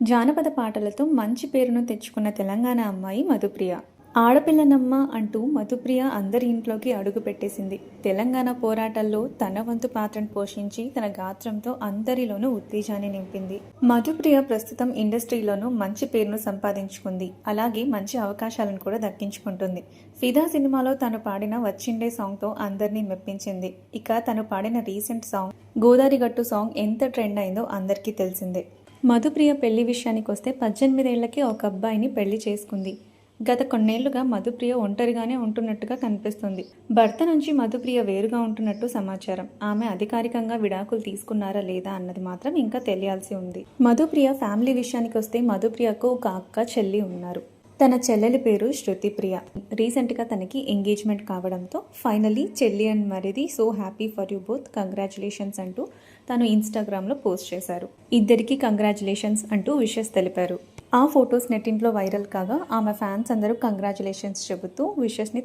జానపద పాటలతో మంచి పేరును తెచ్చుకున్న తెలంగాణ అమ్మాయి మధుప్రియ. ఆడపిల్లనమ్మ అంటూ మధుప్రియ అందరి ఇంట్లోకి అడుగుపెట్టేసింది. తెలంగాణ పోరాటాల్లో తన వంతు పాత్రను పోషించి తన గాత్రంతో అందరిలోనూ ఉత్తేజాన్ని నింపింది. మధుప్రియ ప్రస్తుతం ఇండస్ట్రీలోనూ మంచి పేరును సంపాదించుకుంది. అలాగే మంచి అవకాశాలను కూడా దక్కించుకుంటుంది. ఫిదా సినిమాలో తను పాడిన వచ్చిండే సాంగ్తో అందరినీ మెప్పించింది. ఇక తను పాడిన రీసెంట్ సాంగ్ గోదారి గట్టు సాంగ్ ఎంత ట్రెండ్ అయిందో అందరికీ తెలిసిందే. మధుప్రియ పెళ్లి విషయానికి వస్తే 18 ఏళ్లకే ఒక అబ్బాయిని పెళ్లి చేసుకుంది. గత కొన్నేళ్లుగా మధుప్రియ ఒంటరిగానే ఉంటున్నట్టుగా కనిపిస్తుంది. భర్త నుంచి మధుప్రియ వేరుగా ఉంటున్నట్టు సమాచారం. ఆమె అధికారికంగా విడాకులు తీసుకున్నారా లేదా అన్నది మాత్రం ఇంకా తెలియాల్సి ఉంది. మధుప్రియ ఫ్యామిలీ విషయానికి వస్తే మధుప్రియకు ఒక అక్క చెల్లి ఉన్నారు. తన చెల్లెలి పేరు శృతిప్రియ. రీసెంట్గా తనకి ఎంగేజ్మెంట్ కావడంతో ఫైనలీ చెల్లి అండ్ మరిది so happy for you both, congratulations అంటూ తను ఇన్స్టాగ్రామ్లో పోస్ట్ చేశారు. ఇద్దరికి కంగ్రాచులేషన్స్ అంటూ విషెస్ తెలిపారు. ఆ ఫొటోస్ నెట్టింట్లో వైరల్ కాగా ఆమె ఫ్యాన్స్ అందరూ కంగ్రాచులేషన్స్ చెబుతూ విషెస్ని